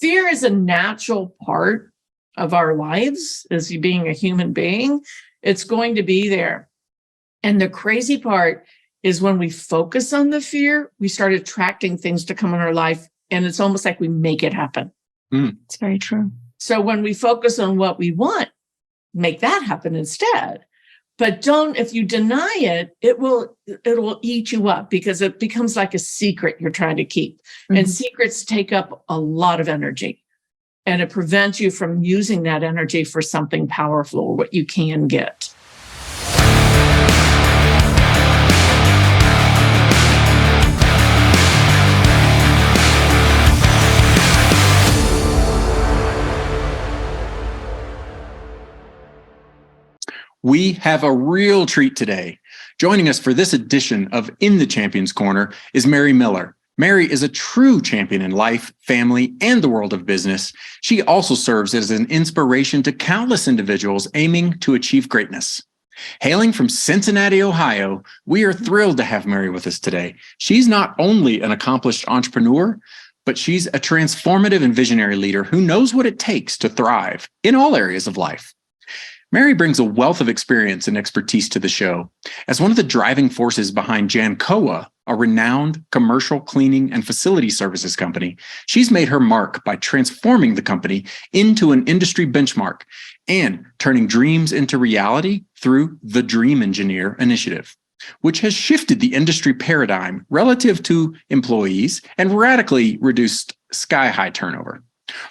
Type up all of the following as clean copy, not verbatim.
Fear is a natural part of our lives as being a human being. It's going to be there. And the crazy part is when we focus on the fear, we start attracting things to come in our life. And it's almost like we make it happen. It's very true. So when we focus on what we want, make that happen instead. But if you deny it, it will eat you up because it becomes like a secret you're trying to keep. And secrets take up a lot of energy. And it prevents you from using that energy for something powerful or what you can get. We have a real treat today. Joining us for this edition of In the Champion's Corner is Mary Miller. Mary is a true champion in life, family, and the world of business. She also serves as an inspiration to countless individuals aiming to achieve greatness. Hailing from Cincinnati, Ohio, we are thrilled to have Mary with us today. She's not only an accomplished entrepreneur, but she's a transformative and visionary leader who knows what it takes to thrive in all areas of life. Mary brings a wealth of experience and expertise to the show. As one of the driving forces behind JANCOA, a renowned commercial cleaning and facility services company, she's made her mark by transforming the company into an industry benchmark and turning dreams into reality through the Dream Engineer initiative, which has shifted the industry paradigm relative to employees and radically reduced sky-high turnover.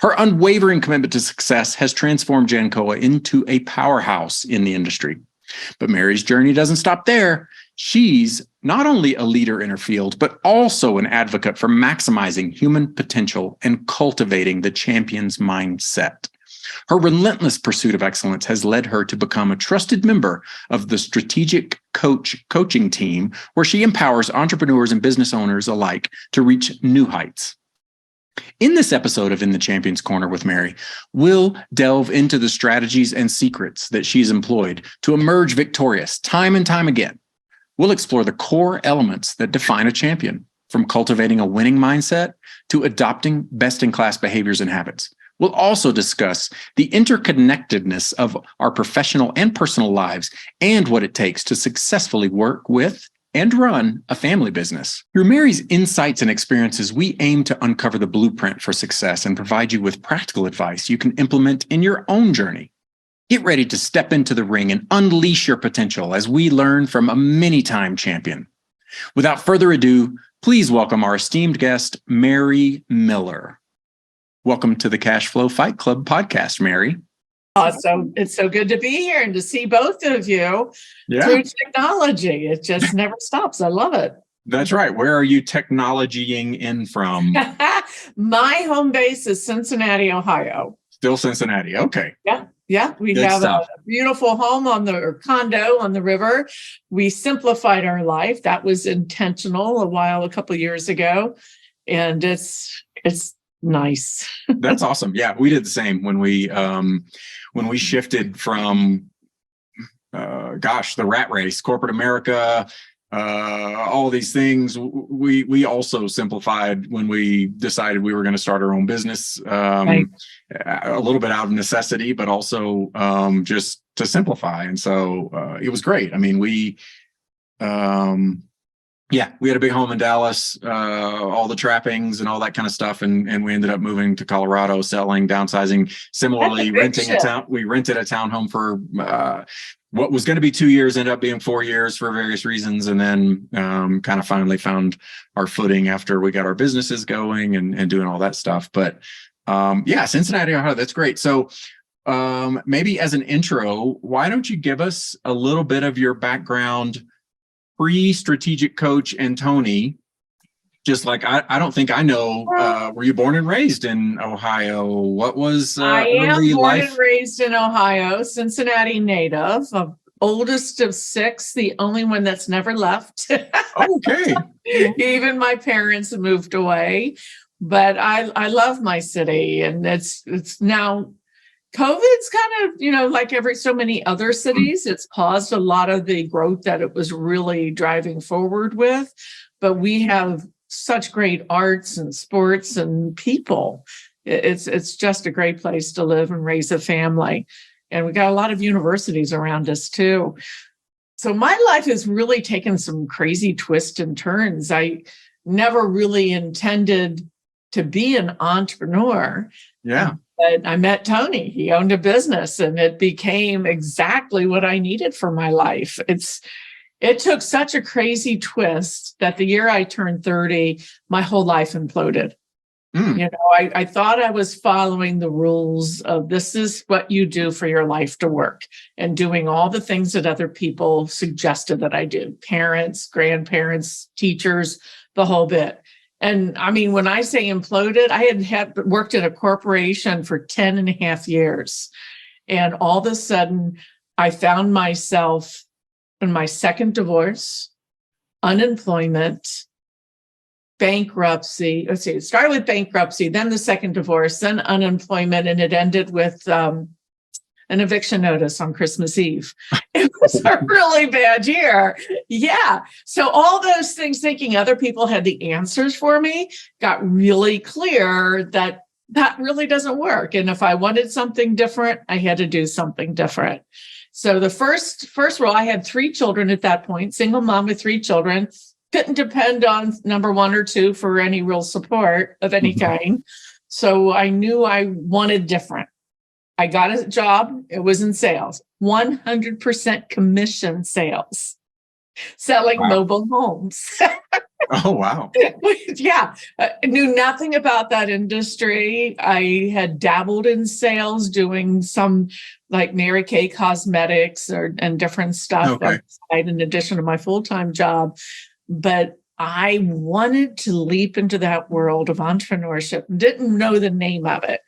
Her unwavering commitment to success has transformed JANCOA into a powerhouse in the industry. But Mary's journey doesn't stop there. She's not only a leader in her field, but also an advocate for maximizing human potential and cultivating the champion's mindset. Her relentless pursuit of excellence has led her to become a trusted member of the strategic coaching team, where she empowers entrepreneurs and business owners alike to reach new heights. In this episode of In the Champion's Corner with Mary, we'll delve into the strategies and secrets that she's employed to emerge victorious time and time again. We'll explore the core elements that define a champion, from cultivating a winning mindset to adopting best-in-class behaviors and habits. We'll also discuss the interconnectedness of our professional and personal lives and what it takes to successfully work with and run a family business. Through Mary's insights and experiences, we aim to uncover the blueprint for success and provide you with practical advice you can implement in your own journey. Get ready to step into the ring and unleash your potential as we learn from a many-time champion. Without further ado, please welcome our esteemed guest, Mary Miller. Welcome to the Cash Flow Fight Club podcast, Mary. So it's so good to be here and to see both of you through technology. It just never stops. I love it. That's right. Where are you technologying in from? My home base is Cincinnati, Ohio. Still Cincinnati. Okay. Yeah. We Good have stuff. A beautiful home or condo on the river. We simplified our life. That was intentional a couple of years ago. And it's nice. That's awesome. Yeah, we did the same when we shifted from the rat race, corporate America, all these things. We also simplified when we decided we were going to start our own business, Right. A little bit out of necessity, but also just to simplify. And so it was great. I mean, we had a big home in Dallas, all the trappings and all that kind of stuff. And we ended up moving to Colorado, selling, downsizing, similarly renting a town. We rented a townhome for what was going to be 2 years, ended up being 4 years for various reasons. And then kind of finally found our footing after we got our businesses going and doing all that stuff. But Cincinnati, Ohio, that's great. So maybe as an intro, why don't you give us a little bit of your background pre-strategic coach and Tony? Just like I don't think I know. Were you born and raised in Ohio? What was I am early born life? and raised in Ohio, Cincinnati native, oldest of six, the only one that's never left. Okay. Even my parents have moved away, but I love my city, and it's now COVID's kind of, like so many other cities, it's paused a lot of the growth that it was really driving forward with. But we have such great arts and sports and people. It's just a great place to live and raise a family. And we got a lot of universities around us too. So my life has really taken some crazy twists and turns. I never really intended to be an entrepreneur. Yeah. But I met Tony. He owned a business and it became exactly what I needed for my life. It took such a crazy twist that the year I turned 30, my whole life imploded. I thought I was following the rules of this is what you do for your life to work, and doing all the things that other people suggested that I do. Parents, grandparents, teachers, the whole bit. And I mean, when I say imploded, I had worked in a corporation for 10 and a half years. And all of a sudden, I found myself in my second divorce, unemployment, bankruptcy. Let's see, it started with bankruptcy, then the second divorce, then unemployment, and it ended with an eviction notice on Christmas Eve. It was a really bad year. Yeah. So all those things, thinking other people had the answers for me, got really clear that really doesn't work. And if I wanted something different, I had to do something different. So the first role, I had 3 children at that point, single mom with 3 children. Couldn't depend on number 1 or 2 for any real support of any kind. So I knew I wanted different. I got a job. It was in sales, 100% commission sales, selling mobile homes. Oh, wow. Yeah. I knew nothing about that industry. I had dabbled in sales, doing some like Mary Kay cosmetics and different stuff on the side in addition to my full-time job. But I wanted to leap into that world of entrepreneurship. Didn't know the name of it,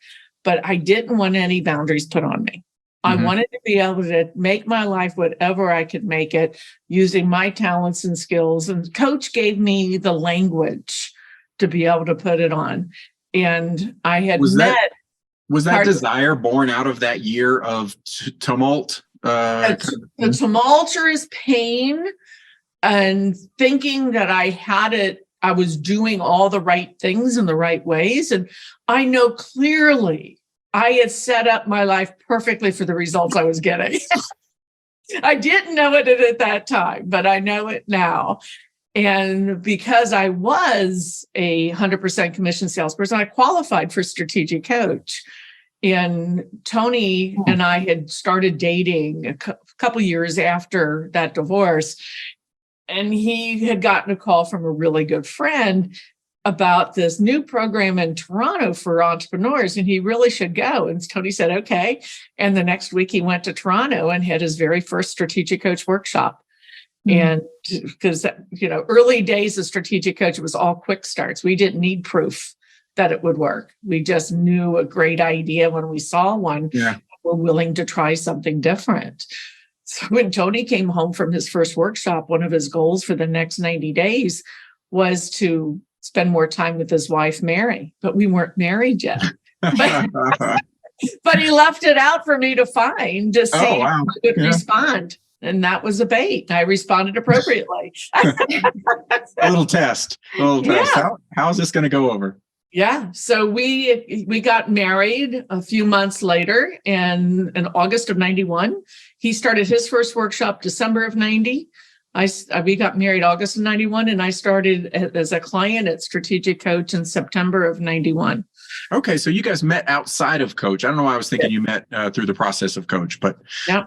but I didn't want any boundaries put on me. I wanted to be able to make my life whatever I could make it using my talents and skills. And Coach gave me the language to be able to put it on. And I had was that desire born out of that year of tumult? The tumultuous pain and thinking that I had it, I was doing all the right things in the right ways. And I know clearly I had set up my life perfectly for the results I was getting. I didn't know it at that time, but I know it now. And because I was a 100% commission salesperson, I qualified for strategic coach. And Tony and I had started dating a couple years after that divorce. And he had gotten a call from a really good friend about this new program in Toronto for entrepreneurs, and he really should go. And Tony said, okay. And the next week he went to Toronto and had his very first strategic coach workshop. And because, early days of strategic coach, it was all quick starts. We didn't need proof that it would work. We just knew a great idea when we saw one. Yeah. We're willing to try something different. So when Tony came home from his first workshop, one of his goals for the next 90 days was to spend more time with his wife, Mary. But we weren't married yet. But he left it out for me to find to see how I would respond. And that was a bait. I responded appropriately. A little test. Yeah. How is this going to go over? Yeah. So we got married a few months later, and in August of 91, he started his first workshop December of 90. We got married August of 91, and I started as a client at Strategic Coach in September of 91. Okay. So you guys met outside of Coach. I don't know why I was thinking you met through the process of Coach, but. Yeah.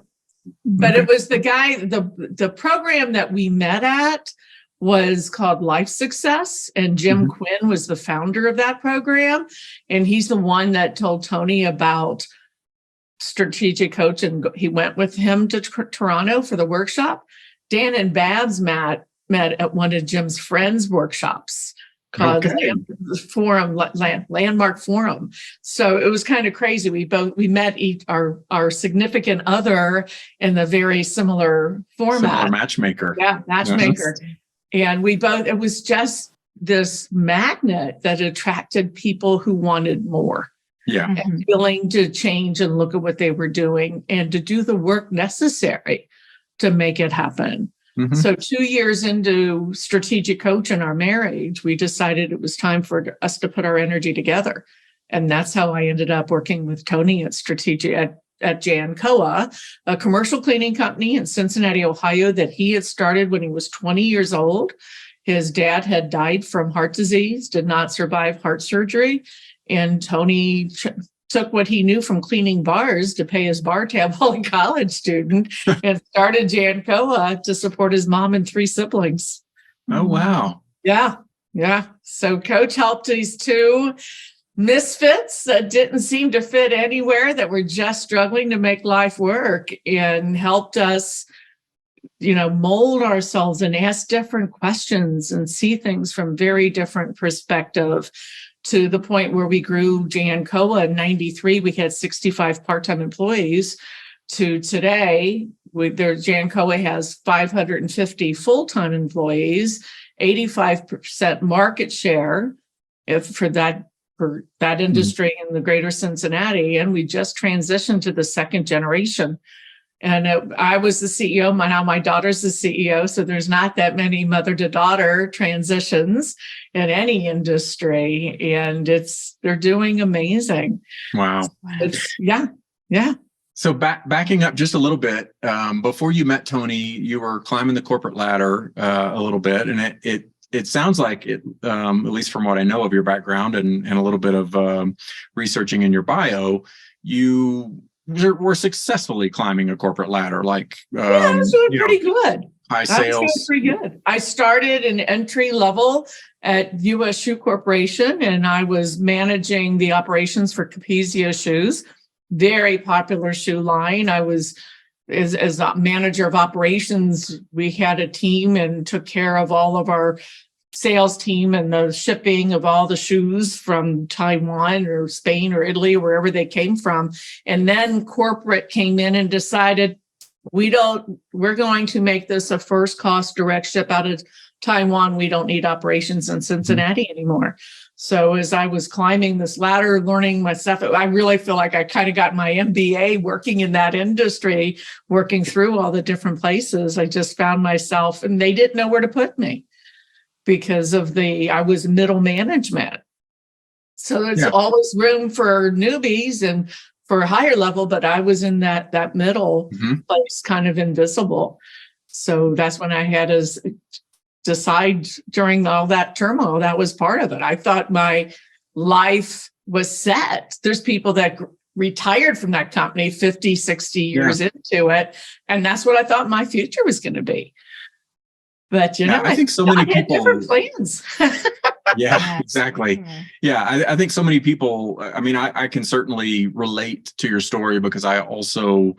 But it was the guy, the program that we met at was called Life Success, and Jim Quinn was the founder of that program. And he's the one that told Tony about Strategic Coach, and he went with him to Toronto for the workshop. Dan and Babs met at one of Jim's friends' workshops called Landmark Forum. So it was kind of crazy. We met our significant other in the very similar format. Similar matchmaker. Yeah, matchmaker. Yes. And it was just this magnet that attracted people who wanted more. Yeah. And willing to change and look at what they were doing and to do the work necessary to make it happen. So 2 years into Strategic Coach in our marriage, we decided it was time for us to put our energy together And that's how I ended up working with Tony at JANCOA, a commercial cleaning company in Cincinnati, Ohio, that he had started when he was 20 years old. His dad had died from heart disease, did not survive heart surgery. And Tony took what he knew from cleaning bars to pay his bar tab while a college student and started JANCOA to support his mom and 3 siblings. Oh, wow. Yeah. Yeah. So Coach helped these 2 misfits that didn't seem to fit anywhere, that were just struggling to make life work, and helped us, mold ourselves and ask different questions and see things from very different perspective, to the point where we grew JANCOA. In 93, we had 65 part-time employees, to today, JANCOA has 550 full-time employees, 85% market share for that industry in the greater Cincinnati. And we just transitioned to the 2nd generation. And I was the CEO. Now my daughter's the CEO. So there's not that many mother to daughter transitions in any industry. And they're doing amazing. Wow. Yeah. So backing up just a little bit, before you met Tony, you were climbing the corporate ladder a little bit. And it sounds like it, at least from what I know of your background and a little bit of researching in your bio, you were successfully climbing a corporate ladder. Like, I was doing pretty good. High sales. I was doing pretty good. I started in entry level at U.S. Shoe Corporation, and I was managing the operations for Capezio Shoes, very popular shoe line. I was as a manager of operations. We had a team and took care of all of our sales team and the shipping of all the shoes from Taiwan or Spain or Italy, or wherever they came from. And then corporate came in and decided, we're going to make this a first cost direct ship out of Taiwan. We don't need operations in Cincinnati anymore. So as I was climbing this ladder, learning my stuff, I really feel like I kind of got my MBA working in that industry, working through all the different places. I just found myself, and they didn't know where to put me because I was middle management. So there's always room for newbies and for higher level, but I was in that middle place, kind of invisible. So that's when I had to decide, during all that turmoil, that was part of it. I thought my life was set. There's people that retired from that company 50, 60 years into it. And that's what I thought my future was going to be. But, I think so many people had different plans. Yeah, exactly. Yeah, I think so many people, I mean, I can certainly relate to your story because I also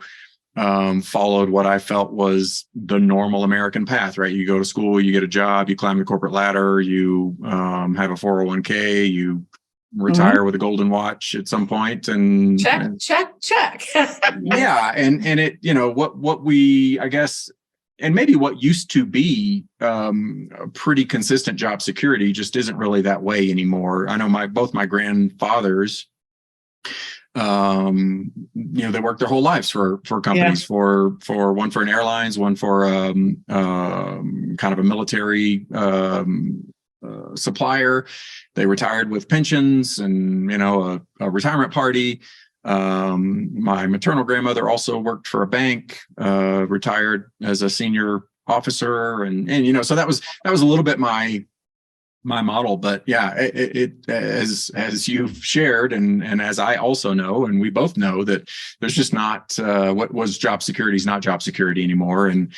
followed what I felt was the normal American path, right? You go to school, you get a job, you climb the corporate ladder, you have a 401k, you retire with a golden watch at some point, and check. Yeah, and it, what we, I guess, and maybe what used to be a pretty consistent job security just isn't really that way anymore. I know both my grandfathers, they worked their whole lives for companies, for one for an airlines, one for kind of a military supplier. They retired with pensions and a retirement party. My maternal grandmother also worked for a bank, retired as a senior officer, and so that was a little bit my model. But yeah, it as you've shared, and as I also know, and we both know, that there's just not what was job security is not job security anymore, and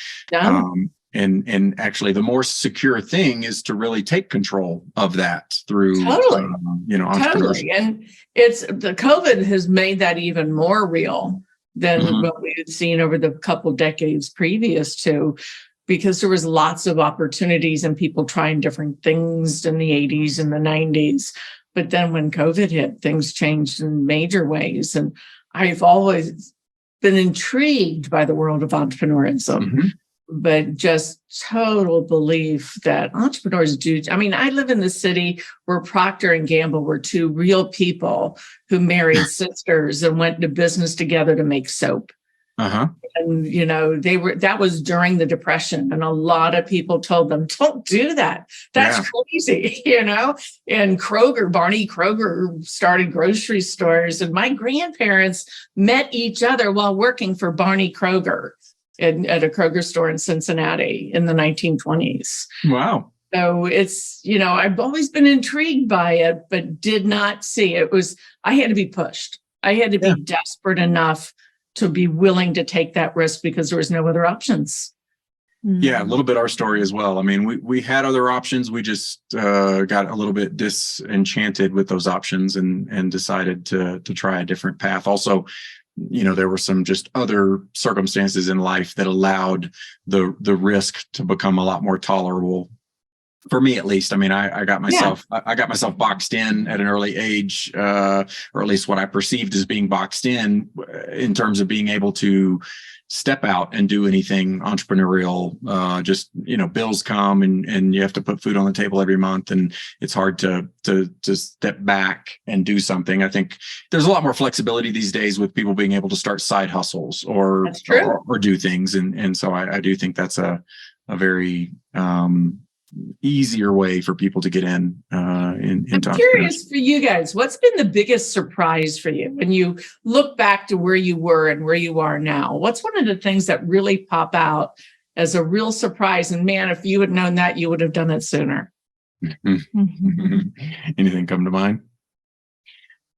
actually the more secure thing is to really take control of that through entrepreneurship. Totally. And the COVID has made that even more real than what we had seen over the couple decades previous to, because there was lots of opportunities and people trying different things in the 80s and the 90s. But then when COVID hit, things changed in major ways. And I've always been intrigued by the world of entrepreneurship. But just total belief that entrepreneurs do. I mean, I live in the city where Procter and Gamble were two real people who married sisters and went into business together to make soap. Uh-huh. And, that was during the Depression. And a lot of people told them, don't do that. That's crazy, And Barney Kroger started grocery stores. And my grandparents met each other while working for Barney Kroger at a Kroger store in Cincinnati in the 1920s. Wow. So it's, I've always been intrigued by it, but did not see it. I had to be pushed. I had to be desperate enough to be willing to take that risk because there was no other options. Yeah, a little bit our story as well. I mean, we had other options. We just got a little bit disenchanted with those options and decided to try a different path. Also, there were some just other circumstances in life that allowed the risk to become a lot more tolerable. For me, at least. I mean, I got myself boxed in at an early age, or at least what I perceived as being boxed in terms of being able to step out and do anything entrepreneurial. Bills come and you have to put food on the table every month, and it's hard to step back and do something. I think there's a lot more flexibility these days with people being able to start side hustles or do things, and so I do think that's a very easier way for people to get into I'm curious for you guys, what's been the biggest surprise for you when you look back to where you were and where you are now? What's one of the things that really pop out as a real surprise? And man, if you had known that, you would have done it sooner. Anything come to mind?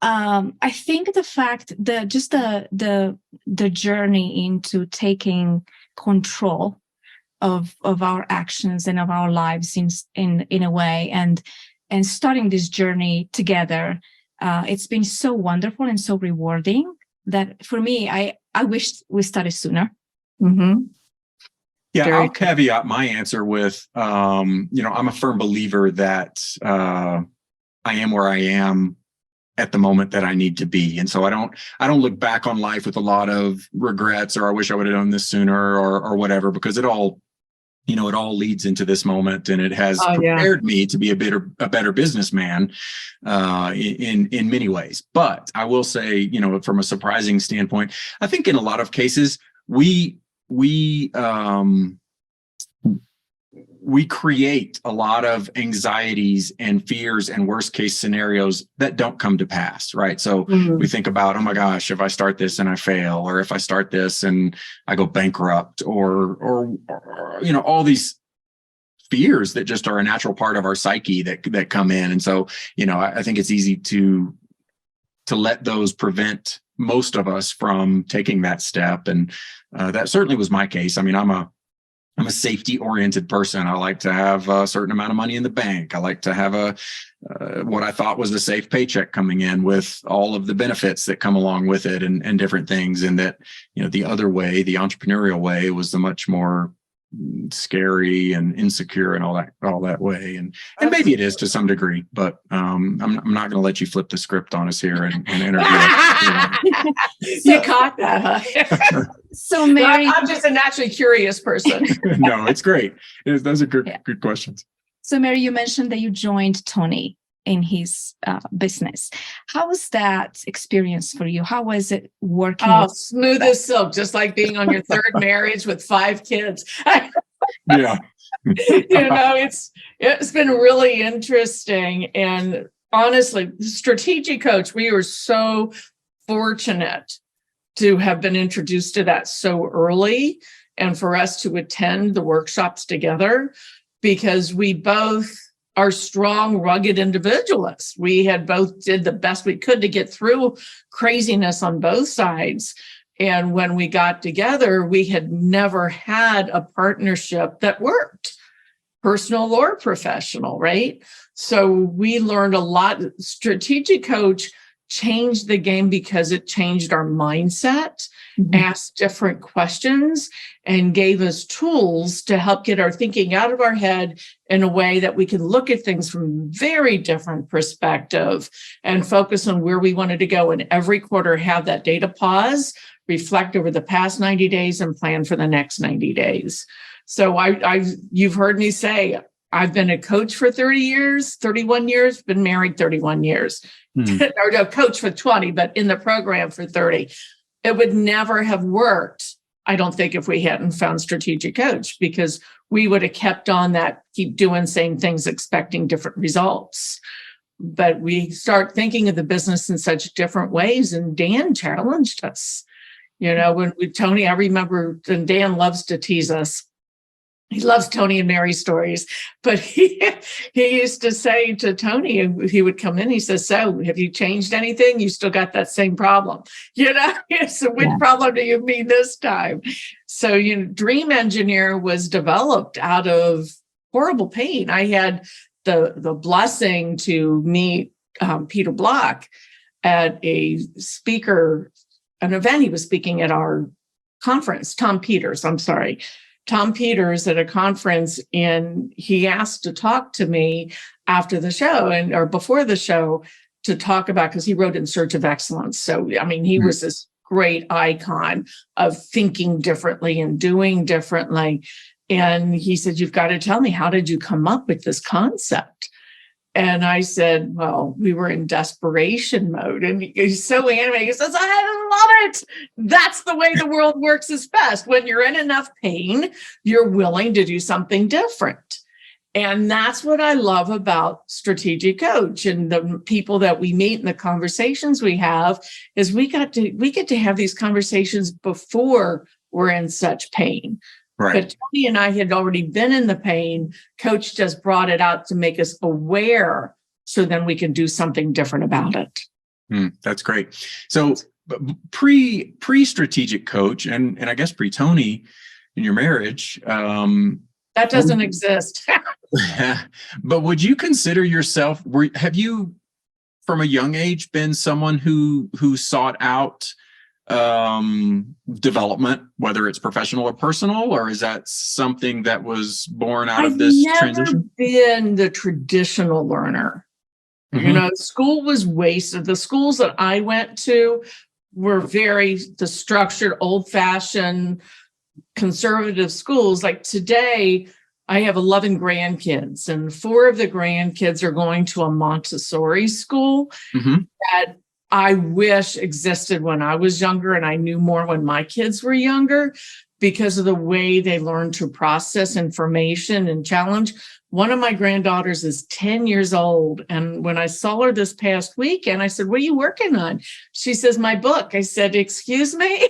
I think the fact that just the journey into taking control of our actions and of our lives in a way, and starting this journey together, it's been so wonderful and so rewarding that for me, I wish we started sooner. Mm-hmm. Yeah, I'll caveat my answer with, I'm a firm believer that I am where I am at the moment that I need to be. And so I don't look back on life with a lot of regrets or I wish I would have done this sooner or whatever, because it all leads into this moment, and it has prepared me to be a better businessman in many ways. But I will say, from a surprising standpoint, I think in a lot of cases we create a lot of anxieties and fears and worst case scenarios that don't come to pass, right? So we think about, oh my gosh, if I start this and I fail, or if I start this and I go bankrupt, or all these fears that just are a natural part of our psyche that come in. And so, I think it's easy to let those prevent most of us from taking that step. And that certainly was my case. I mean, I'm a safety-oriented person. I like to have a certain amount of money in the bank. I like to have what I thought was a safe paycheck coming in with all of the benefits that come along with it and different things. And that, the other way, the entrepreneurial way, was the much more scary and insecure and all that way. And maybe it is to some degree, but I'm not going to let you flip the script on us here and interview us. You caught that, huh? So Mary, I'm just a naturally curious person. No, it's great. Those are good questions. So Mary, you mentioned that you joined Tony in his business. How was that experience for you? How was it working? Oh, smooth as silk, just like being on your third marriage with 5 kids. Yeah. It's been really interesting. And honestly, strategic coach, we were so fortunate to have been introduced to that so early, and for us to attend the workshops together, because we both are strong, rugged individualists. We had both did the best we could to get through craziness on both sides. And when we got together, we had never had a partnership that worked, personal or professional, right? So we learned a lot. Strategic coach changed the game because it changed our mindset, asked different questions, and gave us tools to help get our thinking out of our head in a way that we could look at things from very different perspective and focus on where we wanted to go. And every quarter have that data pause, reflect over the past 90 days and plan for the next 90 days. So you've heard me say, I've been a coach for 31 years, been married 31 years, or no, coach for 20, but in the program for 30. it would never have worked, I don't think, if we hadn't found Strategic Coach, because we would have kept on that, keep doing same things, expecting different results. But we start thinking of the business in such different ways. And Dan challenged us. When Tony, I remember, and Dan loves to tease us. He loves Tony and Mary stories, but he used to say to Tony, he would come in, he says, so have you changed anything? You still got that same problem, So which problem do you mean this time? So, Dream Engineer was developed out of horrible pain. I had the blessing to meet Peter Block at an event he was speaking at our conference, Tom Peters at a conference, and he asked to talk to me after the show or before the show to talk about, because he wrote In Search of Excellence. So, I mean, he was this great icon of thinking differently and doing differently. And he said, you've got to tell me, how did you come up with this concept? And I said, well, we were in desperation mode. And he's so animated. He says, I love it. That's the way the world works is best. When you're in enough pain, you're willing to do something different. And that's what I love about Strategic Coach and the people that we meet and the conversations we have is we get to have these conversations before we're in such pain. Right. But Tony and I had already been in the pain. Coach just brought it out to make us aware so then we can do something different about it. That's great. So pre-Strategic Coach and I guess pre-Tony in your marriage. That doesn't exist. But would you consider yourself, have you from a young age been someone who sought out development, whether it's professional or personal, or is that something that was born out of this transition? I've never been the traditional learner. School was wasted. The schools that I went to were the structured, old-fashioned, conservative schools. Like today, I have 11 grandkids, and 4 of the grandkids are going to a Montessori school that I wish existed when I was younger, and I knew more when my kids were younger because of the way they learn to process information and challenge. One of my granddaughters is 10 years old. And when I saw her this past weekend, I said, what are you working on? She says, my book. I said, excuse me?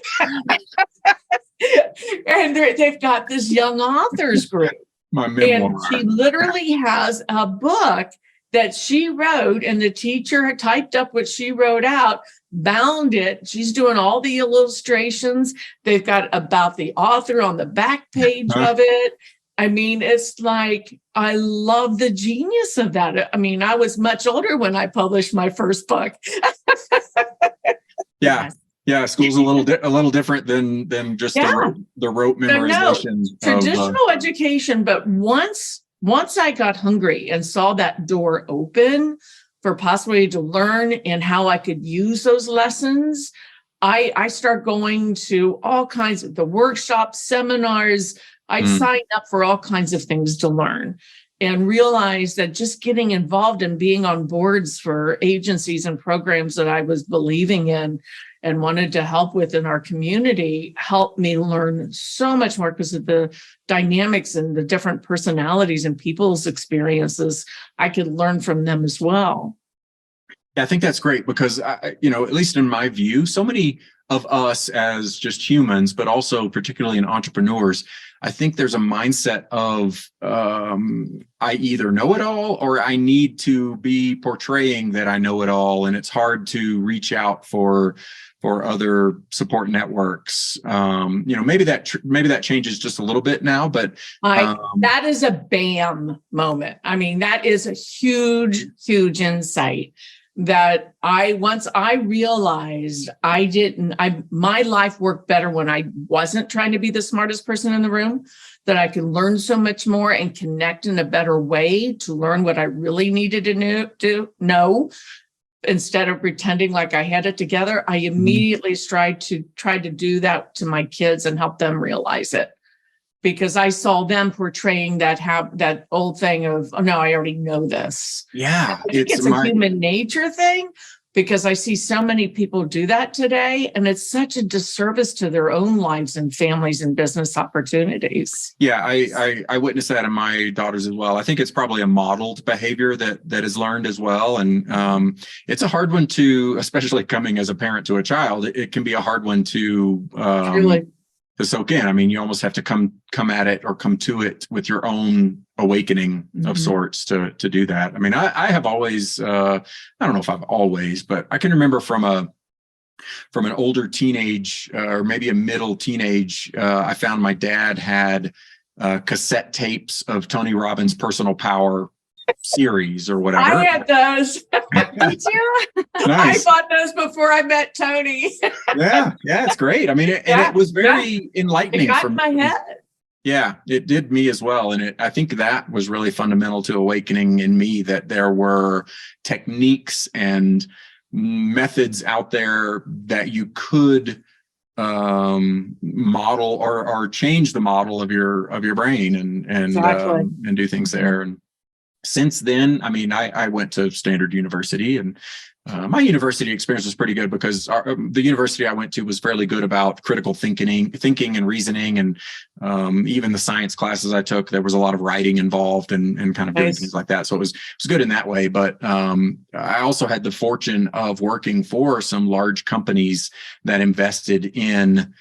And they've got this young authors group. My memoir. And she literally has a book that she wrote, and the teacher had typed up what she wrote out, bound it. She's doing all the illustrations. They've got about the author on the back page of it. I mean, it's like, I love the genius of that. I mean, I was much older when I published my first book. Yeah, school's a little different than just the rote memorization. Traditional education, but once I got hungry and saw that door open for possibility to learn and how I could use those lessons, I start going to all kinds of the workshops, seminars. I'd sign up for all kinds of things to learn and realize that just getting involved and being on boards for agencies and programs that I was believing in and wanted to help with in our community helped me learn so much more because of the dynamics and the different personalities and people's experiences. I could learn from them as well. Yeah, I think that's great because, at least in my view, so many of us as just humans, but also particularly in entrepreneurs, I think there's a mindset of I either know it all or I need to be portraying that I know it all. And it's hard to reach out for other support networks. Maybe that changes just a little bit now, but that is a BAM moment. I mean, that is a huge, huge insight that once I realized my life worked better when I wasn't trying to be the smartest person in the room, that I could learn so much more and connect in a better way to learn what I really needed to know. Instead of pretending like I had it together, I immediately tried to do that to my kids and help them realize it. Because I saw them portraying that old thing of, oh no, I already know this. Yeah. I think it's a human nature thing, because I see so many people do that today, and it's such a disservice to their own lives and families and business opportunities. Yeah, I witnessed that in my daughters as well. I think it's probably a modeled behavior that is learned as well. And it's a hard one to, especially coming as a parent to a child, it can be a hard one to soak in. I mean, you almost have to come at it or come to it with your own awakening of sorts to do that. I mean, I have always, I don't know if I've always, but I can remember from an older teenage or maybe a middle teenage, I found my dad had cassette tapes of Tony Robbins' Personal Power series or whatever. I had those. Did you? Nice. I bought those before I met Tony. Yeah, it's great. I mean, and it was very enlightening. It got in my head. Yeah, it did me as well. And I think that was really fundamental to awakening in me, that there were techniques and methods out there that you could model or change the model of your brain and do things there. And since then, I mean, I went to Standard University, and my university experience was pretty good because the university I went to was fairly good about critical thinking and reasoning. And even the science classes I took, there was a lot of writing involved and kind of doing things like that. So it was good in that way. But I also had the fortune of working for some large companies that invested in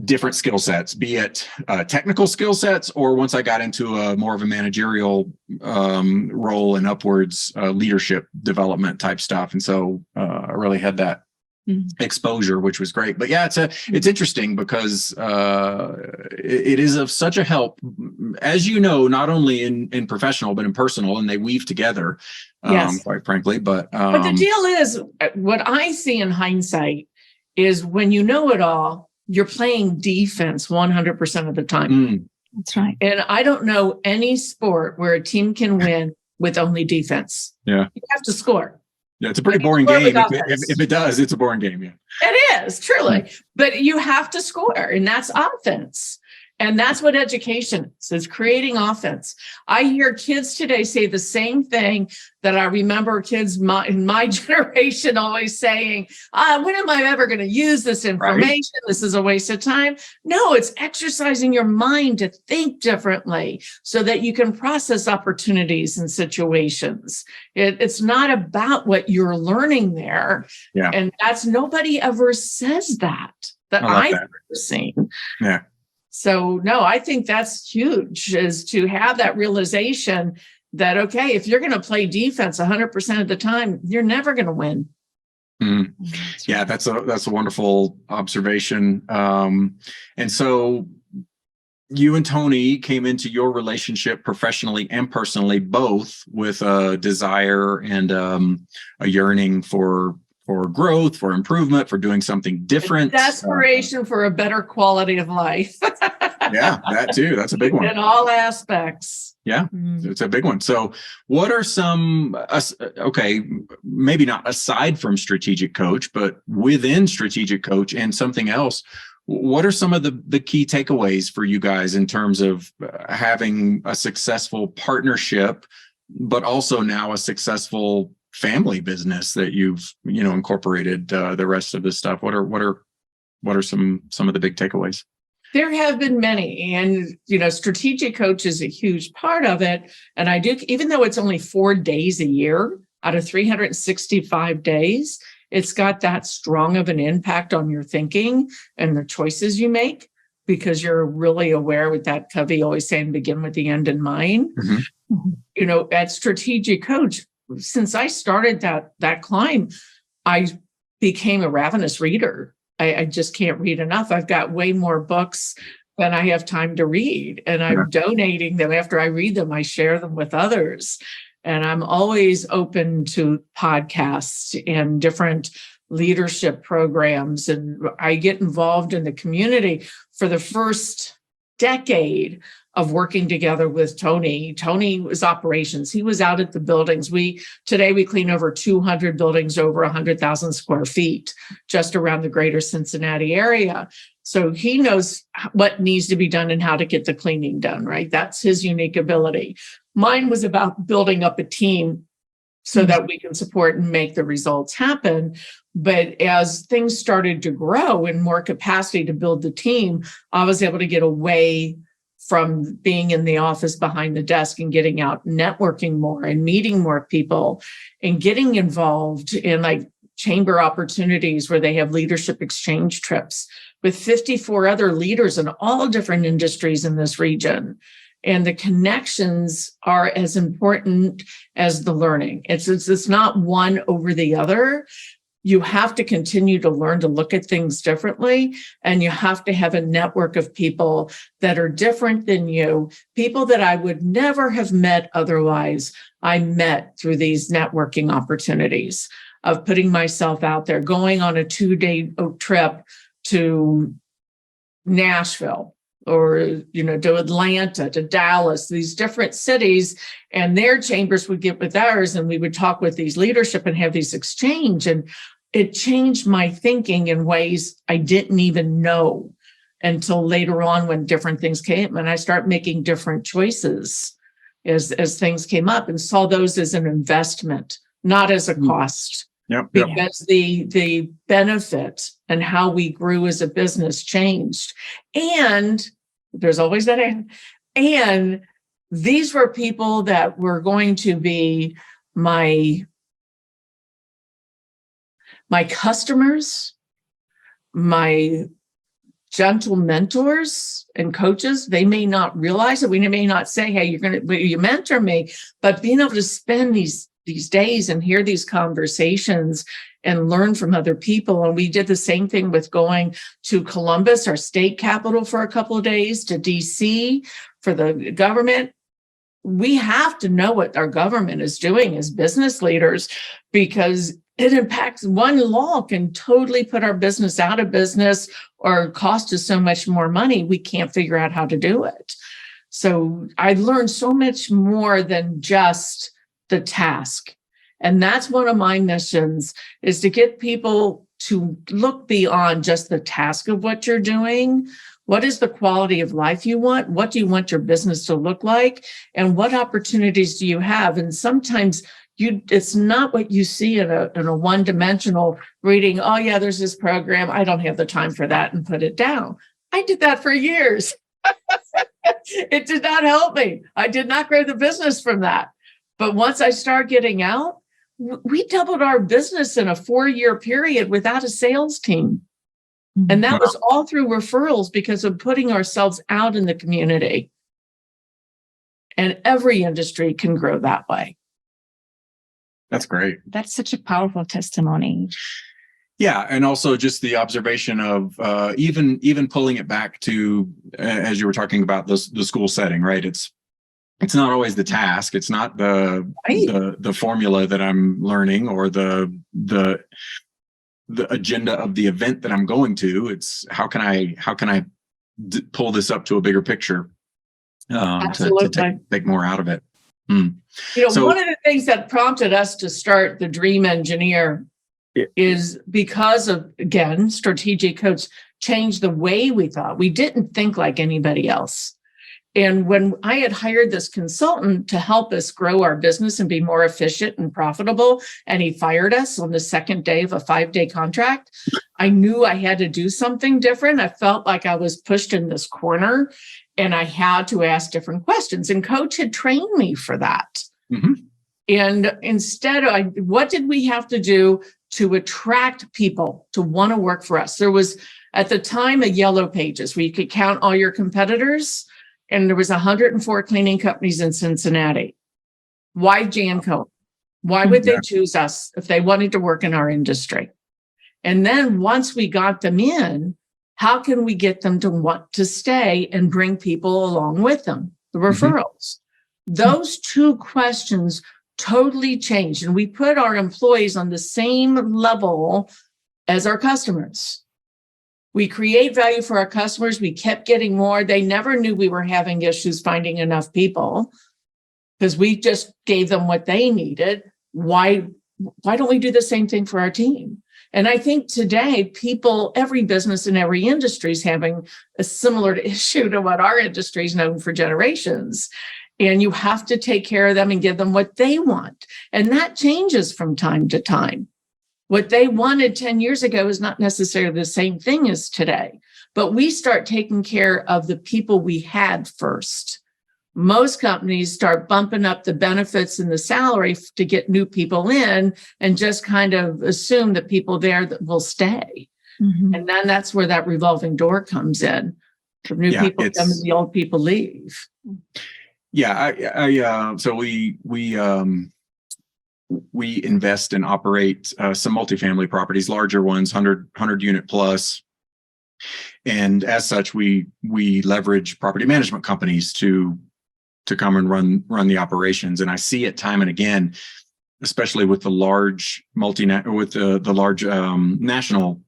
different skill sets, be it technical skill sets, or once I got into more of a managerial role and upwards leadership development type stuff. And so I really had that exposure, which was great. But yeah, it's interesting because it is of such a help, as you know, not only in professional, but in personal, and they weave together, quite frankly. But the deal is, what I see in hindsight is when you know it all, you're playing defense 100% of the time. That's right. And I don't know any sport where a team can win with only defense. Yeah. You have to score. Yeah, it's a pretty boring game. If it does, it's a boring game. Yeah. It is, truly. But you have to score, and that's offense. And that's what education is creating offense. I hear kids today say the same thing that I remember kids in my generation always saying, when am I ever going to use this information? Right. This is a waste of time. No, it's exercising your mind to think differently so that you can process opportunities and situations. It's not about what you're learning there. Yeah. And nobody ever says that I've ever seen. Yeah. So, no, I think that's huge, is to have that realization that, okay, if you're going to play defense 100% of the time, you're never going to win. Yeah, that's a wonderful observation. And so you and Tony came into your relationship professionally and personally, both with a desire and a yearning for growth, for improvement, for doing something different. Desperation for a better quality of life. Yeah, that too. That's a big one. In all aspects. Yeah, it's a big one. So what are some, maybe not aside from strategic coach, but within strategic coach and something else, what are some of the key takeaways for you guys in terms of having a successful partnership, but also now a successful family business that you've incorporated the rest of this stuff? What are some of the big takeaways? There have been many, and strategic coach is a huge part of it. And I do, even though it's only 4 days a year out of 365 days, it's got that strong of an impact on your thinking and the choices you make, because you're really aware, with that Covey always saying, begin with the end in mind. At strategic coach, since I started that climb, I became a ravenous reader. I just can't read enough. I've got way more books than I have time to read, and I'm donating them. After I read them, I share them with others. And I'm always open to podcasts and different leadership programs. And I get involved in the community. For the first decade of working together with Tony was operations. He was out at the buildings. Today we clean over 200 buildings, over 100,000 square feet, just around the greater Cincinnati area. So he knows what needs to be done and how to get the cleaning done, right? That's his unique ability. Mine was about building up a team so that we can support and make the results happen. But as things started to grow and more capacity to build the team, I was able to get away from being in the office behind the desk and getting out networking more and meeting more people and getting involved in like chamber opportunities where they have leadership exchange trips with 54 other leaders in all different industries in this region. And the connections are as important as the learning. It's not one over the other. You have to continue to learn to look at things differently, and you have to have a network of people that are different than you, people that I would never have met otherwise. I met through these networking opportunities of putting myself out there, going on a 2-day trip to Nashville, or, to Atlanta, to Dallas, these different cities, and their chambers would get with ours, and we would talk with these leadership and have these exchange. And it changed my thinking in ways I didn't even know until later on when different things came, and I start making different choices as things came up, and saw those as an investment, not as a cost. Yep. Because the benefit and how we grew as a business changed. And there's always that and these were people that were going to be my customers, my gentle mentors and coaches. They may not realize it. We may not say, hey, you mentor me, but being able to spend these days and hear these conversations and learn from other people. And we did the same thing with going to Columbus, our state capital, for a couple of days, to DC for the government. We have to know what our government is doing as business leaders, because it impacts. One law can totally put our business out of business or cost us so much more money. We can't figure out how to do it. So I learned so much more than just the task. And that's one of my missions, is to get people to look beyond just the task of what you're doing. What is the quality of life you want? What do you want your business to look like? And what opportunities do you have? And sometimes it's not what you see in a one-dimensional reading. Oh yeah, there's this program. I don't have the time for that, and put it down. I did that for years. It did not help me. I did not grow the business from that. But once I start getting out, we doubled our business in a 4-year period without a sales team. And that was all through referrals, because of putting ourselves out in the community. And every industry can grow that way. That's great. That's such a powerful testimony. Yeah. And also just the observation of even pulling it back to, as you were talking about the school setting, right? It's not always the task. It's not the formula that I'm learning, or the agenda of the event that I'm going to. It's how can I pull this up to a bigger picture, to take more out of it. One of the things that prompted us to start the Dream Engineer is because of, again, strategic coach changed the way we thought. We didn't think like anybody else. And when I had hired this consultant to help us grow our business and be more efficient and profitable, and he fired us on the second day of a 5-day contract, I knew I had to do something different. I felt like I was pushed in this corner, and I had to ask different questions. And Coach had trained me for that. Mm-hmm. And instead, what did we have to do to attract people to want to work for us? There was, at the time, a yellow pages where you could count all your competitors. And there was 104 cleaning companies in Cincinnati. Why JANCOA? Why would they choose us if they wanted to work in our industry? And then once we got them in, how can we get them to want to stay and bring people along with them? The referrals. Mm-hmm. Those two questions totally changed. And we put our employees on the same level as our customers. We create value for our customers. We kept getting more. They never knew we were having issues finding enough people, because we just gave them what they needed. Why don't we do the same thing for our team? And I think today, every business in every industry is having a similar issue to what our industry is known for generations. And you have to take care of them and give them what they want. And that changes from time to time. What they wanted 10 years ago is not necessarily the same thing as today. But we start taking care of the people we had first. Most companies start bumping up the benefits and the salary to get new people in and just kind of assume that people there that will stay. Mhm. And then that's where that revolving door comes in. The new people come and the old people leave. Yeah, so we invest and operate some multifamily properties, larger ones, 100 unit plus. And as such, we leverage property management companies to come and run the operations. And I see it time and again, especially with the large national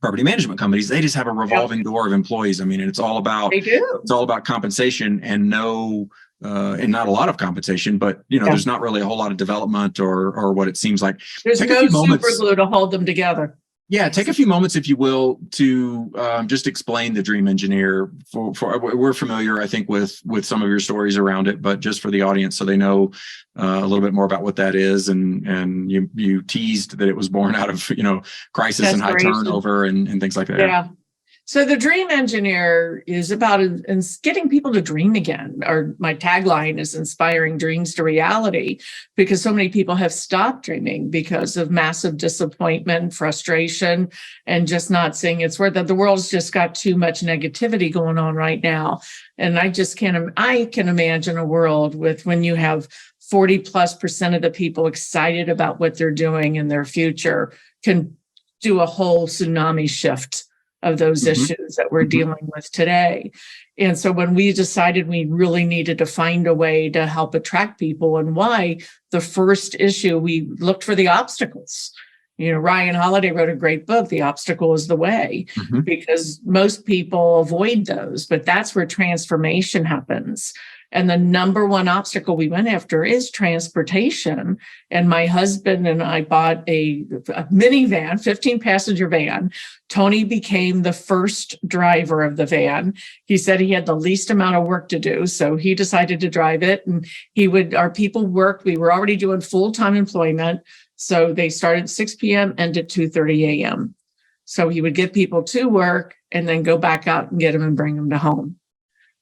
property management companies. They just have a revolving door of employees. I mean, and it's all about compensation and and not a lot of compensation, but there's not really a whole lot of development or what it seems like. There's no super glue to hold them together. Yeah, take a few moments, if you will, to just explain the Dream Engineer. We're familiar, I think, with some of your stories around it, but just for the audience, so they know a little bit more about what that is. And you teased that it was born out of crisis and high turnover and things like that. Yeah. So the Dream Engineer is about getting people to dream again. Or my tagline is inspiring dreams to reality, because so many people have stopped dreaming because of massive disappointment, frustration, and just not seeing its worth. That the world's just got too much negativity going on right now. And I can imagine a world when you have 40+% of the people excited about what they're doing in their future can do a whole tsunami shift of those issues that we're dealing with today. And so when we decided we really needed to find a way to help attract people, and why, the first issue, we looked for the obstacles. Ryan Holiday wrote a great book, The Obstacle is the Way, because most people avoid those, but that's where transformation happens. And the number one obstacle we went after is transportation. And my husband and I bought a minivan, 15-passenger van. Tony became the first driver of the van. He said he had the least amount of work to do, so he decided to drive it. And our people worked. We were already doing full-time employment. So they started at 6 p.m. and at 2:30 a.m. So he would get people to work and then go back out and get them and bring them to home.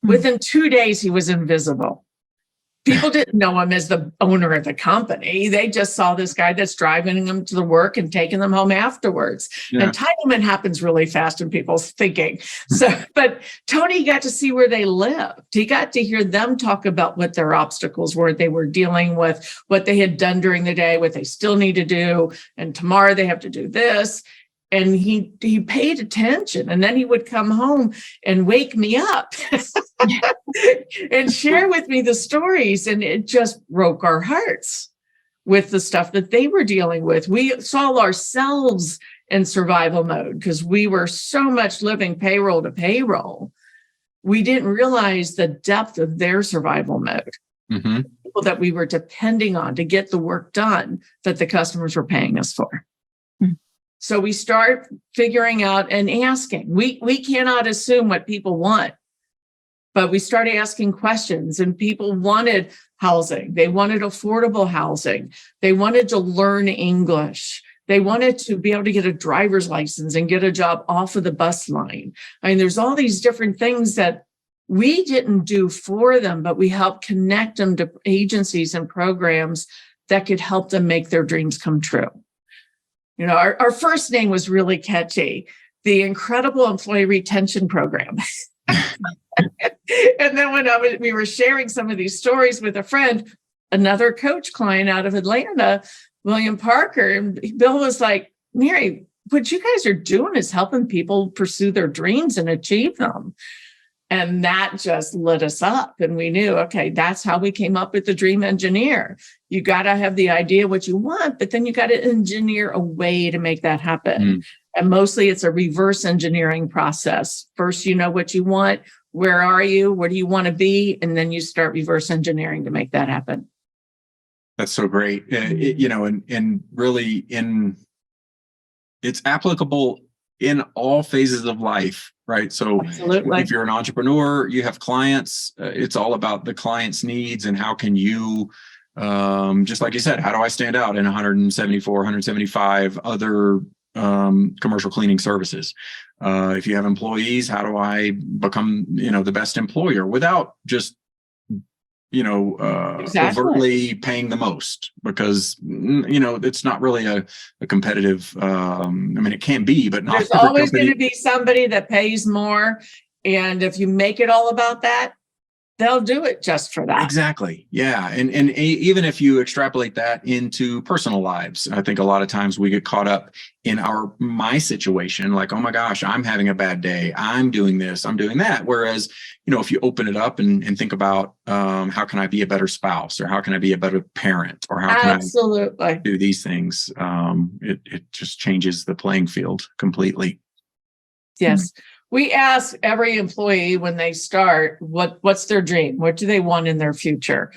Within 2 days, he was invisible. People didn't know him as the owner of the company. They just saw this guy that's driving them to the work and taking them home afterwards. Yeah. Entitlement happens really fast in people's thinking. But Tony got to see where they lived. He got to hear them talk about what their obstacles were they were dealing with, what they had done during the day, what they still need to do, and tomorrow they have to do this. And he paid attention, and then he would come home and wake me up and share with me the stories. And it just broke our hearts with the stuff that they were dealing with. We saw ourselves in survival mode because we were so much living payroll to payroll. We didn't realize the depth of their survival mode. People that we were depending on to get the work done that the customers were paying us for. So we start figuring out and asking. We cannot assume what people want, but we started asking questions, and people wanted housing. They wanted affordable housing. They wanted to learn English. They wanted to be able to get a driver's license and get a job off of the bus line. I mean, there's all these different things that we didn't do for them, but we helped connect them to agencies and programs that could help them make their dreams come true. Our first name was really catchy, the Incredible Employee Retention Program. And then when we were sharing some of these stories with a friend, another coach client out of Atlanta, William Parker, and Bill was like, Mary, what you guys are doing is helping people pursue their dreams and achieve them. And that just lit us up. And we knew, okay, that's how we came up with the Dream Engineer. You got to have the idea what you want, but then you got to engineer a way to make that happen. And mostly it's a reverse engineering process. First, you know what you want. Where are you? Where do you want to be? And then you start reverse engineering to make that happen. That's so great. And really it's applicable in all phases of life, right? So Absolutely. if you're an entrepreneur, you have clients, it's all about the client's needs and how can you, just like you said, how do I stand out in 174, 175 other commercial cleaning services? If you have employees, how do I become, the best employer without just, Exactly. overtly paying the most? Because, it's not really a competitive, it can be, but not There's every always going company. to be somebody that pays more. And if you make it all about that, they'll do it just for that. Exactly. Yeah. And even if you extrapolate that into personal lives, I think a lot of times we get caught up in my situation, like, oh my gosh, I'm having a bad day. I'm doing this, I'm doing that. Whereas, if you open it up and think about how can I be a better spouse, or how can I be a better parent, or how can Absolutely. I do these things, it just changes the playing field completely. Yes. We ask every employee when they start, what's their dream? What do they want in their future?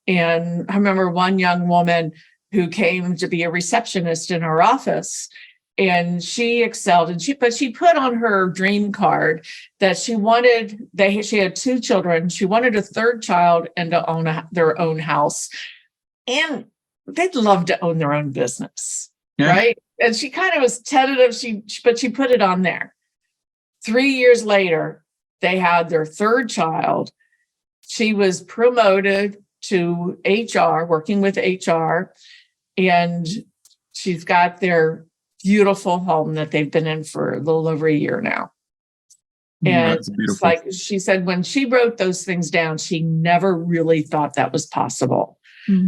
And I remember one young woman who came to be a receptionist in our office, and she excelled. And but she put on her dream card that she had 2 children. She wanted a 3rd child and to own their own house. And they'd love to own their own business, right? And she kind of was tentative, but she put it on there. 3 years later, they had their 3rd child. She was promoted to HR, working with HR, and she's got their beautiful home that they've been in for a little over a year now. And it's like she said, when she wrote those things down, she never really thought that was possible.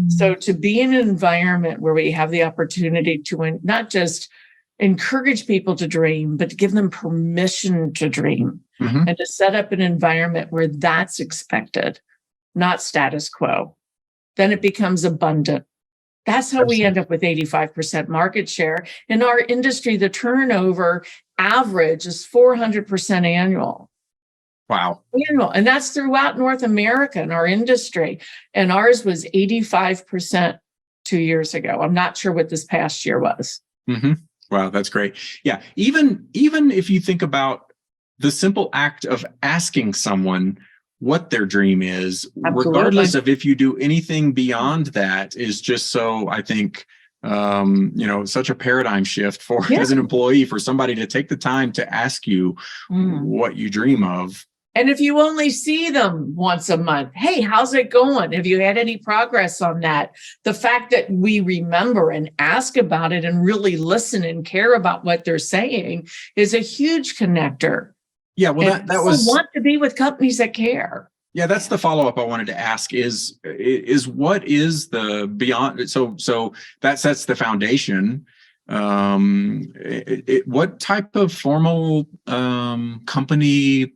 So to be in an environment where we have the opportunity to not just encourage people to dream, but to give them permission to dream, and to set up an environment where that's expected, not status quo, then it becomes abundant. That's how we end up with 85% market share. In our industry, the turnover average is 400% annual. Wow. Annual. And that's throughout North America in our industry. And ours was 85% 2 years ago. I'm not sure what this past year was. Wow, that's great. Yeah, even if you think about the simple act of asking someone what their dream is, regardless of if you do anything beyond that, is just so, I think, such a paradigm shift for as an employee, for somebody to take the time to ask you what you dream of. And if you only see them once a month, hey, how's it going? Have you had any progress on that? The fact that we remember and ask about it and really listen and care about what they're saying is a huge connector. Yeah, well, that was want to be with companies that care. Yeah, that's the follow-up I wanted to ask is what is the beyond? So that sets the foundation. What type of formal company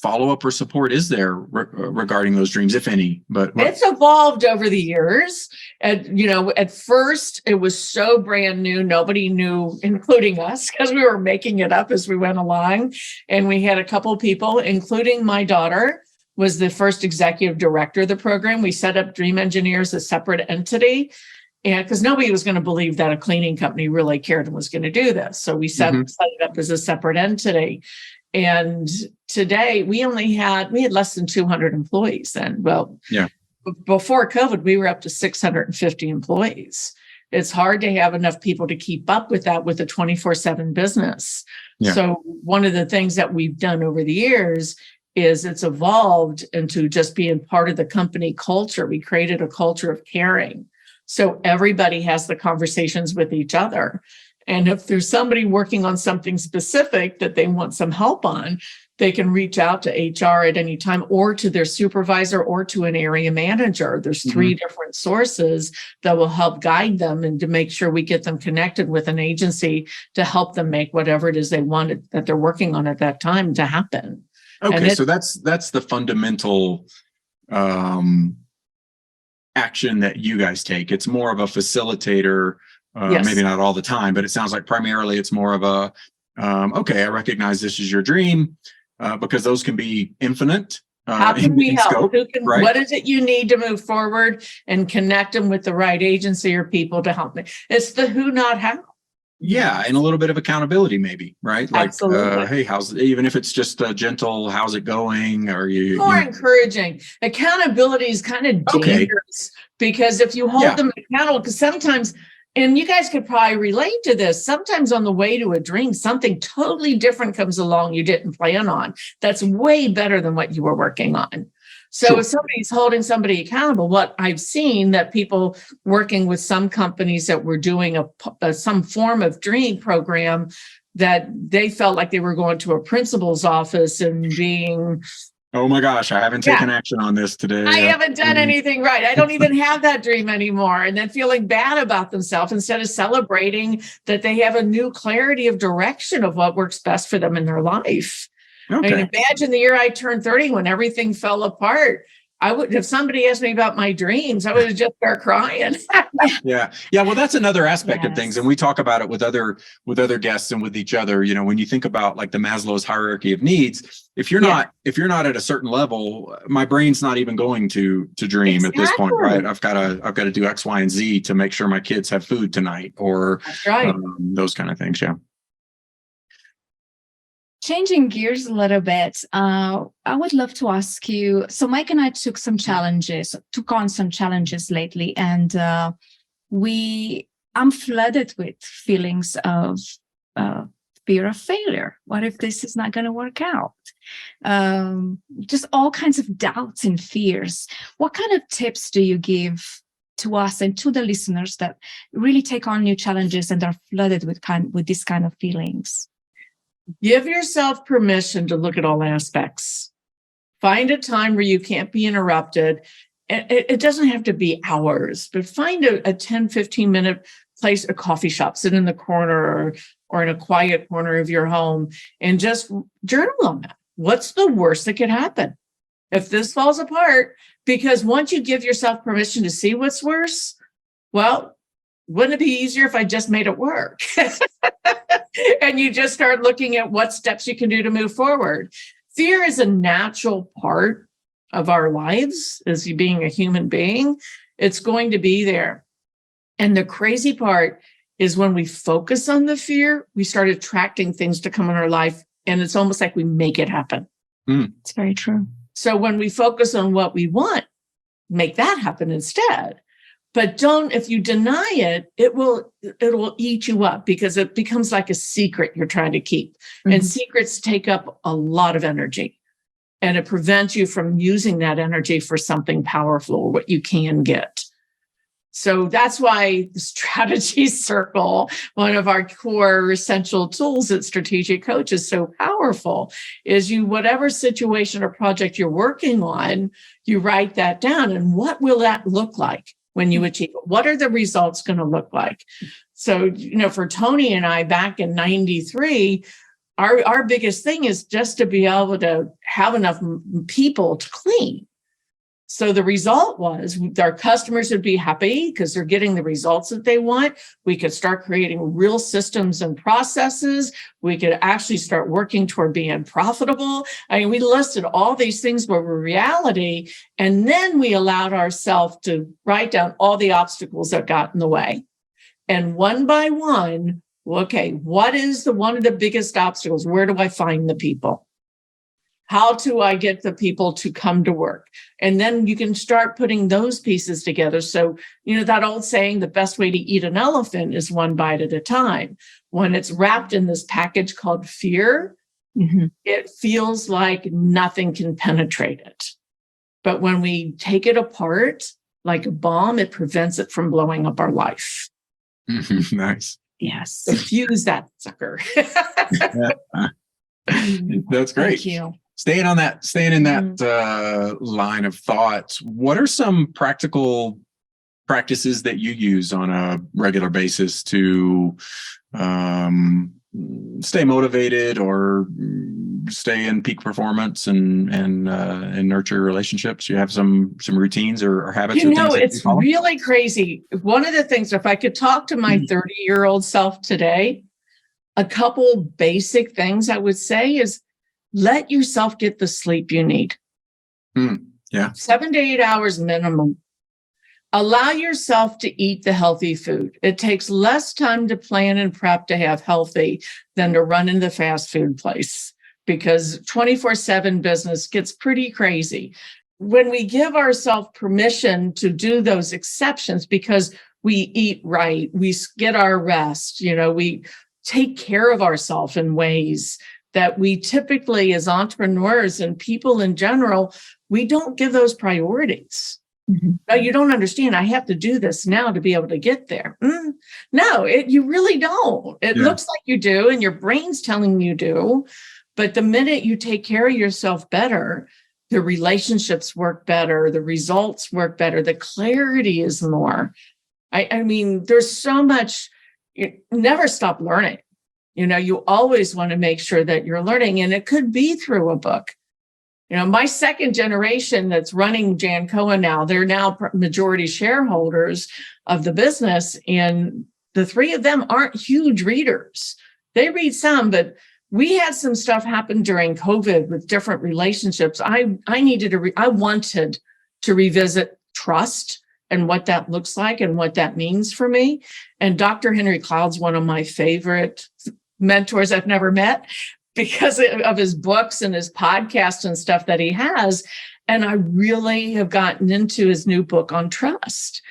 follow-up or support is there regarding those dreams, if any? But it's evolved over the years. And at first it was so brand new, nobody knew, including us, because we were making it up as we went along. And we had a couple of people, including my daughter, was the first executive director of the program. We set up Dream Engineers, a separate entity, and because nobody was going to believe that a cleaning company really cared and was going to do this. So we set it up as a separate entity. And today we had less than 200 employees then. Well, before COVID, we were up to 650 employees. It's hard to have enough people to keep up with that with a 24/7 business. So one of the things that we've done over the years is it's evolved into just being part of the company culture. We created a culture of caring. So everybody has the conversations with each other. And if there's somebody working on something specific that they want some help on, they can reach out to HR at any time, or to their supervisor, or to an area manager. There's 3 different sources that will help guide them and to make sure we get them connected with an agency to help them make whatever it is they wanted that they're working on at that time to happen. Okay, so that's the fundamental action that you guys take. It's more of a facilitator. Maybe not all the time, but it sounds like primarily it's more of a, okay, I recognize this is your dream, because those can be infinite. How can we help? Scope, right? What is it you need to move forward, and connect them with the right agency or people to help me? It's the who, not how. Yeah, and a little bit of accountability, maybe, right? Like, Absolutely. hey, even if it's just a gentle, how's it going? Or More encouraging. Accountability is kind of Okay. dangerous because if you hold them accountable, because sometimes, and you guys could probably relate to this, sometimes on the way to a drink, something totally different comes along you didn't plan on. That's way better than what you were working on. So if somebody's holding somebody accountable, what I've seen that people working with some companies that were doing some form of drink program, that they felt like they were going to a principal's office and being, oh my gosh, I haven't taken action on this today. I haven't done anything right. I don't even have that dream anymore. And then feeling bad about themselves instead of celebrating that they have a new clarity of direction of what works best for them in their life. Okay. I mean, imagine the year I turned 30 when everything fell apart. I would, if somebody asked me about my dreams, I would have just start crying. Yeah. Well, that's another aspect of things. And we talk about it with other guests and with each other. You know, when you think about like the Maslow's hierarchy of needs, if you're not at a certain level, my brain's not even going to dream at this point, right? I've got to do X, Y, and Z to make sure my kids have food tonight, or those kind of things. Yeah. Changing gears a little bit, I would love to ask you. So Mike and I took on some challenges lately, and I'm flooded with feelings of fear of failure. What if this is not going to work out? Just all kinds of doubts and fears. What kind of tips do you give to us and to the listeners that really take on new challenges and are flooded with this kind of feelings? Give yourself permission to look at all aspects. Find a time where you can't be interrupted. It doesn't have to be hours, but find a 10, 15-minute place, a coffee shop, sit in the corner or in a quiet corner of your home and just journal on that. What's the worst that could happen if this falls apart? Because once you give yourself permission to see what's worse, well, wouldn't it be easier if I just made it work? And you just start looking at what steps you can do to move forward. Fear is a natural part of our lives as you being a human being. It's going to be there. And the crazy part is when we focus on the fear, we start attracting things to come in our life. And it's almost like we make it happen. It's very true. So when we focus on what we want, make that happen instead. But don't, if you deny it, it will eat you up because it becomes like a secret you're trying to keep. Mm-hmm. And secrets take up a lot of energy, and it prevents you from using that energy for something powerful or what you can get. So that's why the strategy circle, one of our core essential tools at Strategic Coach, is so powerful, is whatever situation or project you're working on, you write that down. And what will that look like when you achieve it? What are the results going to look like? So, for Tony and I back in 93, our biggest thing is just to be able to have enough people to clean. So the result was our customers would be happy because they're getting the results that they want. We could start creating real systems and processes. We could actually start working toward being profitable. I mean, we listed all these things were reality. And then we allowed ourselves to write down all the obstacles that got in the way. And one by one, okay, what is one of the biggest obstacles? Where do I find the people? How do I get the people to come to work? And then you can start putting those pieces together. So, that old saying, the best way to eat an elephant is one bite at a time. When it's wrapped in this package called fear, it feels like nothing can penetrate it. But when we take it apart like a bomb, it prevents it from blowing up our life. Nice. Yes. Diffuse that sucker. That's great. Thank you. Staying in that line of thought, what are some practical practices that you use on a regular basis to stay motivated or stay in peak performance and nurture relationships? You have some routines or habits? It's really crazy. One of the things, if I could talk to my 30-year-old self today, a couple basic things I would say is let yourself get the sleep you need. 7 to 8 hours minimum. Allow yourself to eat the healthy food. It takes less time to plan and prep to have healthy than to run in the fast food place, because 24/7 business gets pretty crazy. When we give ourselves permission to do those exceptions, because we eat right, we get our rest, we take care of ourselves in ways that we typically, as entrepreneurs and people in general, we don't give those priorities. Mm-hmm. No, you don't understand. I have to do this now to be able to get there. No, you really don't. It looks like you do, and your brain's telling you do. But the minute you take care of yourself better, the relationships work better, the results work better, the clarity is more. I mean, there's so much. You never stop learning. You always want to make sure that you're learning, and it could be through a book. My second generation that's running JANCOA now, they're now majority shareholders of the business, and the three of them aren't huge readers. They read some, but we had some stuff happen during COVID with different relationships. I wanted to revisit trust and what that looks like and what that means for me. And Dr. Henry Cloud's one of my favorite mentors I've never met, because of his books and his podcast and stuff that he has. And I really have gotten into his new book on trust.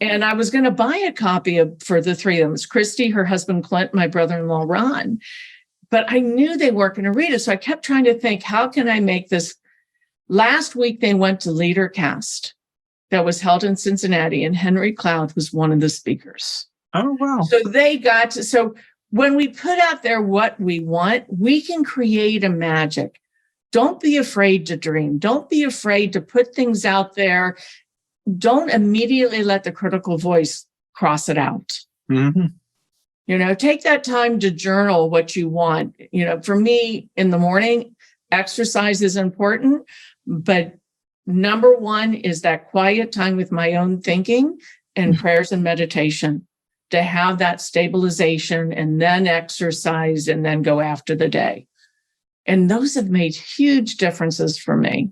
And I was going to buy a copy for the three of them. It's Christy, her husband, Clint, my brother-in-law, Ron. But I knew they weren't going to read it. So I kept trying to think, how can I make this? Last week, they went to LeaderCast that was held in Cincinnati, and Henry Cloud was one of the speakers. Oh, wow. So when we put out there what we want, we can create a magic. Don't be afraid to dream. Don't be afraid to put things out there. Don't immediately let the critical voice cross it out. Mm-hmm. Take that time to journal what you want. For me, in the morning, exercise is important, but number one is that quiet time with my own thinking and prayers and meditation, to have that stabilization, and then exercise, and then go after the day. And those have made huge differences for me.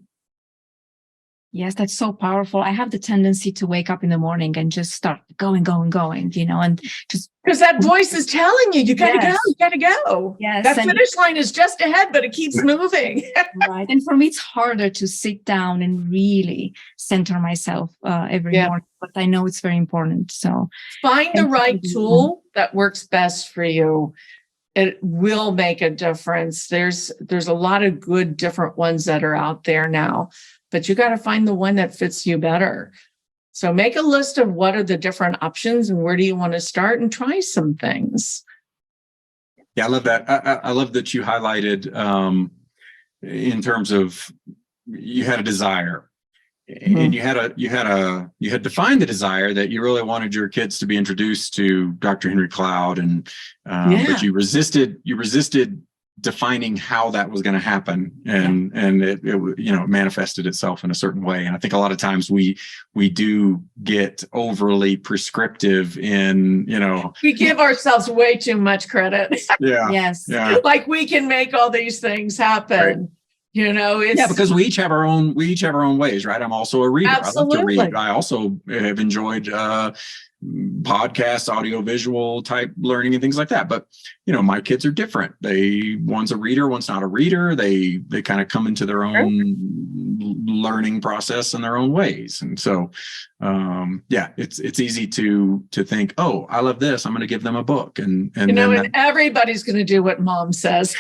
Yes, that's so powerful. I have the tendency to wake up in the morning and just start going, and just because that voice is telling you got to go, you got to go. Yes, that finish line is just ahead, but it keeps moving. Right. And for me, it's harder to sit down and really center myself every morning, but I know it's very important. So find the right tool that works best for you. It will make a difference. There's a lot of good different ones that are out there now, but you got to find the one that fits you better. So make a list of what are the different options and where do you want to start, and try some things. Yeah, I love that. I love that you highlighted in terms of you had a desire, and you had defined the desire that you really wanted your kids to be introduced to Dr. Henry Cloud, and but you resisted defining how that was going to happen, and it manifested itself in a certain way. And I think a lot of times we do get overly prescriptive in, we give ourselves way too much credit. Yes. Like we can make all these things happen. It's because we each have our own ways, right? I'm also a reader. Absolutely. I love to read. I also have enjoyed podcasts, audio-visual type learning and things like that. But my kids are different. One's a reader, one's not a reader. They kind of come into their own learning process in their own ways. And so it's easy to think, oh, I love this, I'm going to give them a book, and everybody's going to do what mom says.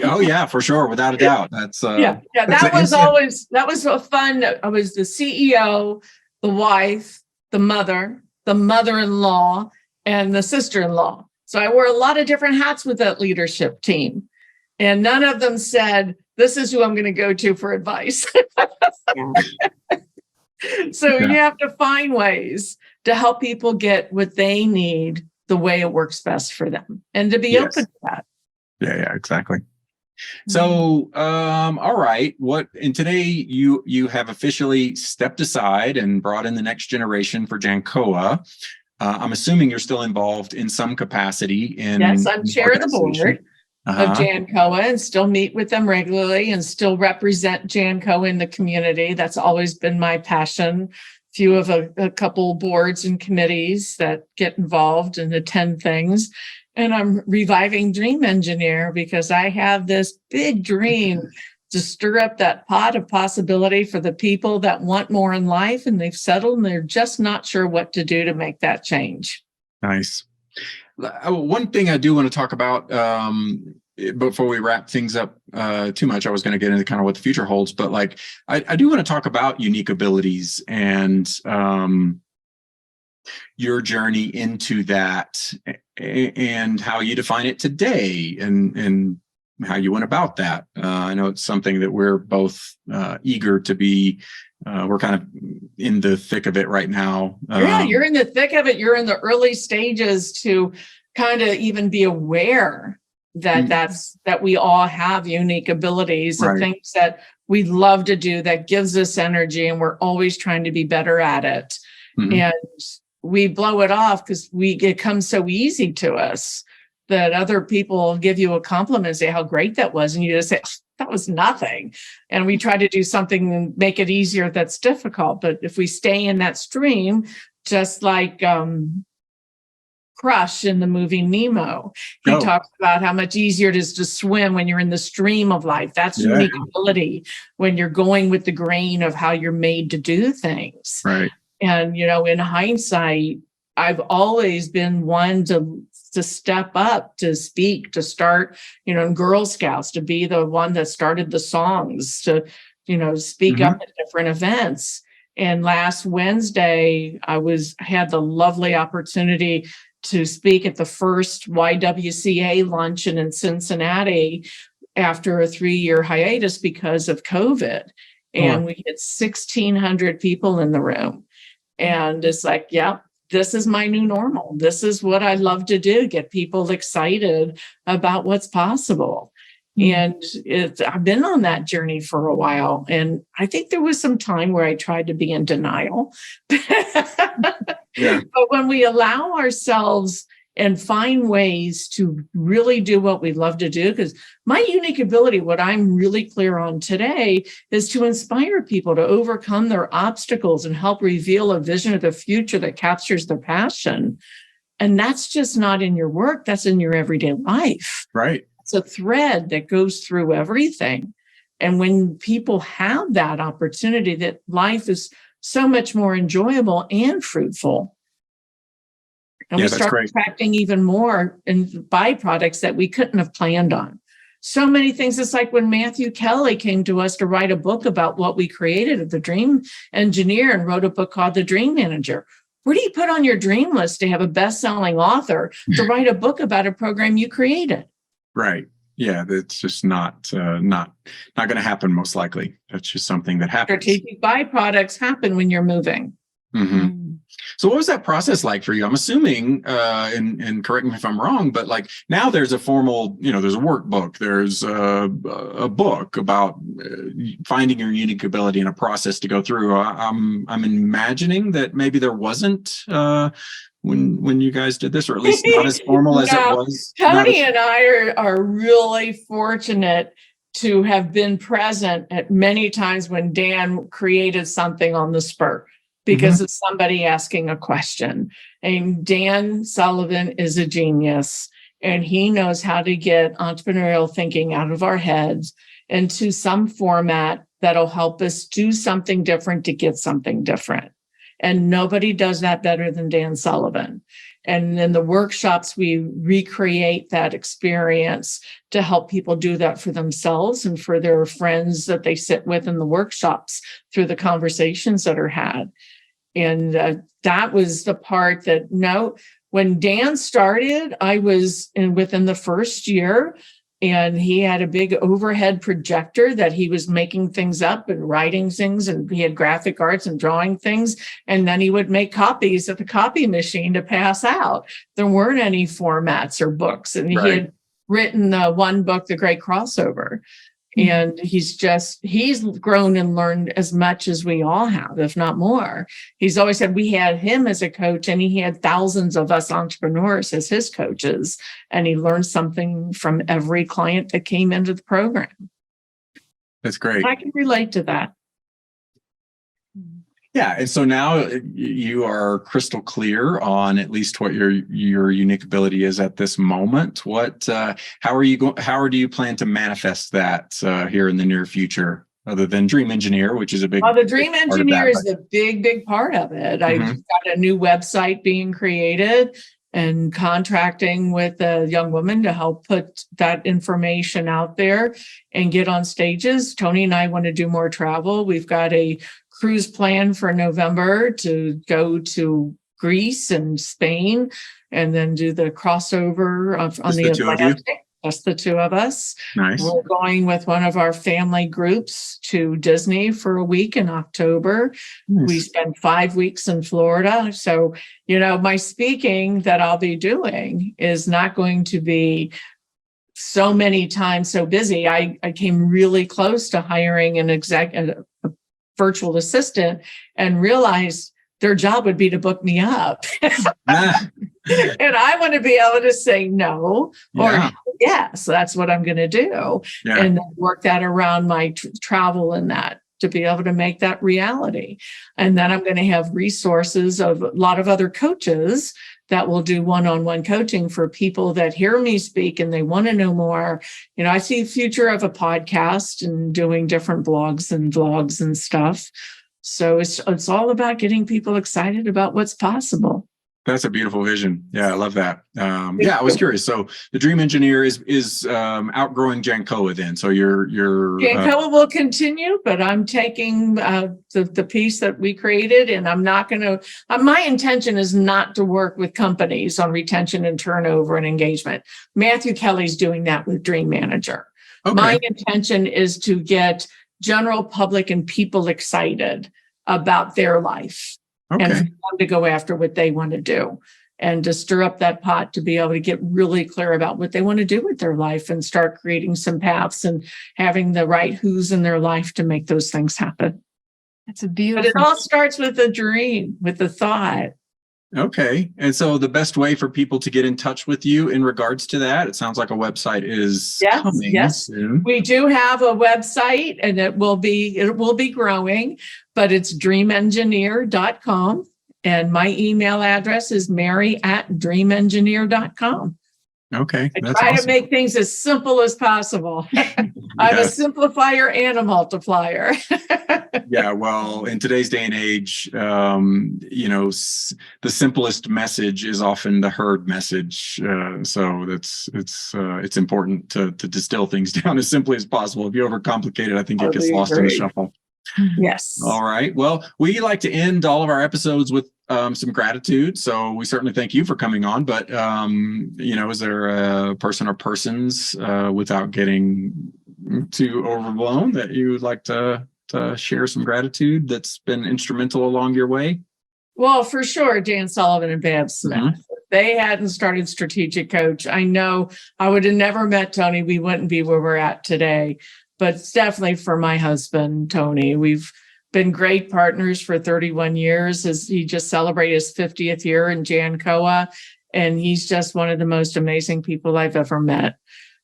Oh yeah, for sure, without a doubt. That's that was so fun. I was the CEO, the wife, the mother, the mother-in-law, and the sister-in-law. So I wore a lot of different hats with that leadership team. And none of them said, this is who I'm going to go to for advice. So you have to find ways to help people get what they need the way it works best for them, and to be open to that. Yeah, exactly. So, all right. And today you have officially stepped aside and brought in the next generation for JANCOA. I'm assuming you're still involved in some capacity in. Yes, I'm chair of the board of JANCOA, and still meet with them regularly, and still represent JANCOA in the community. That's always been my passion. A few of a couple boards and committees that get involved and attend things. And I'm reviving Dream Engineer because I have this big dream to stir up that pot of possibility for the people that want more in life, and they've settled and they're just not sure what to do to make that change. Nice. One thing I do want to talk about before we wrap things up too much, I was going to get into kind of what the future holds, but like I do want to talk about unique abilities and your journey into that and how you define it today and how you went about that. I know it's something that we're both eager to be. We're kind of in the thick of it right now. Yeah, you're in the thick of it. You're in the early stages to kind of even be aware that that we all have unique abilities and things that we love to do that gives us energy, and we're always trying to be better at it. And we blow it off because it comes so easy to us that other people give you a compliment and say how great that was, and you just say, that was nothing. And we try to do something and make it easier that's difficult. But if we stay in that stream, just like Crush in the movie Nemo, he talks about how much easier it is to swim when you're in the stream of life. That's unique ability, when you're going with the grain of how you're made to do things. Right. And, you know, in hindsight, I've always been one to step up, to speak, to start, you know, in Girl Scouts, to be the one that started the songs, to, you know, speak up at different events. And last Wednesday, I had the lovely opportunity to speak at the first YWCA luncheon in Cincinnati after a 3-year hiatus because of COVID. And we had 1,600 people in the room. And it's like, yeah, this is my new normal. This is what I love to do, get people excited about what's possible. And I've been on that journey for a while. And I think there was some time where I tried to be in denial. But when we allow ourselves and find ways to really do what we love to do, because my unique ability, what I'm really clear on today, is to inspire people to overcome their obstacles and help reveal a vision of the future that captures their passion. And that's just not in your work, that's in your everyday life. Right. It's a thread that goes through everything. And when people have that opportunity, that life is so much more enjoyable and fruitful. And we start attracting even more in byproducts that we couldn't have planned on. So many things. It's like when Matthew Kelly came to us to write a book about what we created at the Dream Engineer and wrote a book called The Dream Manager. Where do you put on your dream list to have a best-selling author to write a book about a program you created? Right. Yeah, that's just not going to happen, most likely. That's just something that happens. Strategic byproducts happen when you're moving. So what was that process like for you? I'm assuming, and correct me if I'm wrong, but like now there's a formal, you know, there's a workbook, there's a book about finding your unique ability and a process to go through. I'm imagining that maybe there wasn't when you guys did this, or at least not as formal as it was. Tony and I are really fortunate to have been present at many times when Dan created something on the spur, because of somebody asking a question. And Dan Sullivan is a genius, and he knows how to get entrepreneurial thinking out of our heads into some format that'll help us do something different to get something different. And nobody does that better than Dan Sullivan. And in the workshops, we recreate that experience to help people do that for themselves and for their friends that they sit with in the workshops through the conversations that are had. And that was the part that, when Dan started, I was within the first year, and he had a big overhead projector that he was making things up and writing things, and he had graphic arts and drawing things. And then he would make copies at the copy machine to pass out. There weren't any formats or books. And he had written one book, The Great Crossover. And he's grown and learned as much as we all have, if not more. He's always said we had him as a coach, and he had thousands of us entrepreneurs as his coaches. And he learned something from every client that came into the program. That's great. I can relate to that. Yeah, and so now you are crystal clear on at least what your unique ability is at this moment. How do you plan to manifest that here in the near future, other than Dream Engineer, which is a big. Well, the Dream big part of Engineer that, is a big part of it. I've Mhm. got a new website being created and contracting with a young woman to help put that information out there and get on stages. Tony and I want to do more travel. We've got a cruise plan for November to go to Greece and Spain and then do the crossover on Just the the two of you? Atlantic. Just the two of us. Nice. We're going with one of our family groups to Disney for a week in October. Nice. We spend 5 weeks in Florida. So, my speaking that I'll be doing is not going to be so many times so busy. I came really close to hiring a virtual assistant and realized their job would be to book me up. And I want to be able to say no or yes, that's what I'm going to do. Yeah. And work that around my travel and that to be able to make that reality. And then I'm going to have resources of a lot of other coaches that will do one-on-one coaching for people that hear me speak and they want to know more. I see the future of a podcast and doing different blogs and vlogs and stuff. So it's all about getting people excited about what's possible. That's a beautiful vision. Yeah, I love that. I was curious. So the Dream Engineer is outgrowing JANCOA then. So your JANCOA will continue, but I'm taking the piece that we created, and I'm not going to. My intention is not to work with companies on retention and turnover and engagement. Matthew Kelly's doing that with Dream Manager. Okay. My intention is to get general public and people excited about their life. Okay. And for them to go after what they want to do and to stir up that pot to be able to get really clear about what they want to do with their life and start creating some paths and having the right who's in their life to make those things happen. That's a beautiful. But it all starts with a dream, with a thought. Okay. And so the best way for people to get in touch with you in regards to that, it sounds like a website is coming soon. We do have a website and it will be growing, but it's dreamengineer.com. And my email address is mary@dreamengineer.com. Okay. I try to make things as simple as possible. I'm a simplifier and a multiplier. Yeah, well, in today's day and age, the simplest message is often the heard message. So it's important to distill things down as simply as possible. If you overcomplicate it, I think it gets lost in the shuffle. Yes. All right. Well, we like to end all of our episodes with some gratitude. So we certainly thank you for coming on. But, is there a person or persons without getting too overblown that you would like to share some gratitude that's been instrumental along your way? Well, for sure, Dan Sullivan and Bab Smith. Mm-hmm. If they hadn't started Strategic Coach, I know I would have never met Tony. We wouldn't be where we're at today. But it's definitely for my husband, Tony. We've been great partners for 31 years. As he just celebrated his 50th year in JANCOA, and he's just one of the most amazing people I've ever met.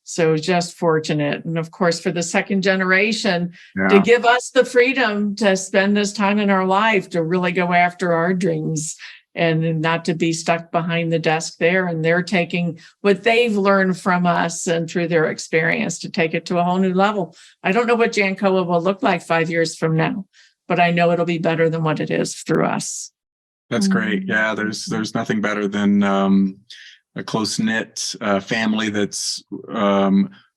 So just fortunate. And of course, for the second generation, to give us the freedom to spend this time in our life to really go after our dreams and not to be stuck behind the desk there. And they're taking what they've learned from us and through their experience to take it to a whole new level. I don't know what JANCOA will look like 5 years from now, but I know it'll be better than what it is through us. That's great. Yeah, there's nothing better than a close-knit family that's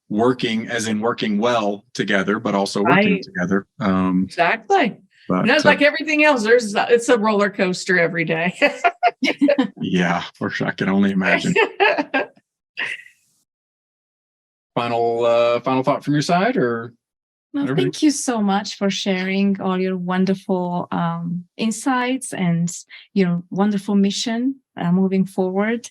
working well together, but also working together. Exactly. But it's like everything else. It's a roller coaster every day. Yeah, for sure. I can only imagine. Final thought from your side, or? Well, thank you so much for sharing all your wonderful insights and your wonderful mission moving forward.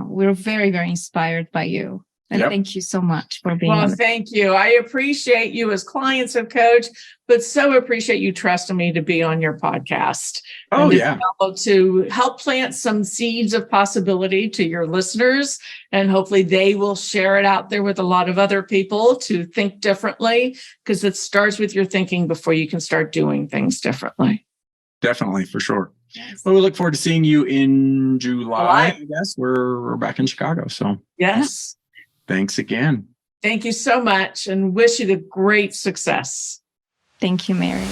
We're very, very inspired by you. And thank you so much for being on. Thank you. I appreciate you as clients of Coach, but so appreciate you trusting me to be on your podcast. Oh, To help plant some seeds of possibility to your listeners. And hopefully they will share it out there with a lot of other people to think differently, because it starts with your thinking before you can start doing things differently. Definitely, for sure. Yes. Well, we look forward to seeing you in July. July. I guess we're back in Chicago. So Yes. thanks again. Thank you so much and wish you the great success. Thank you, Mary.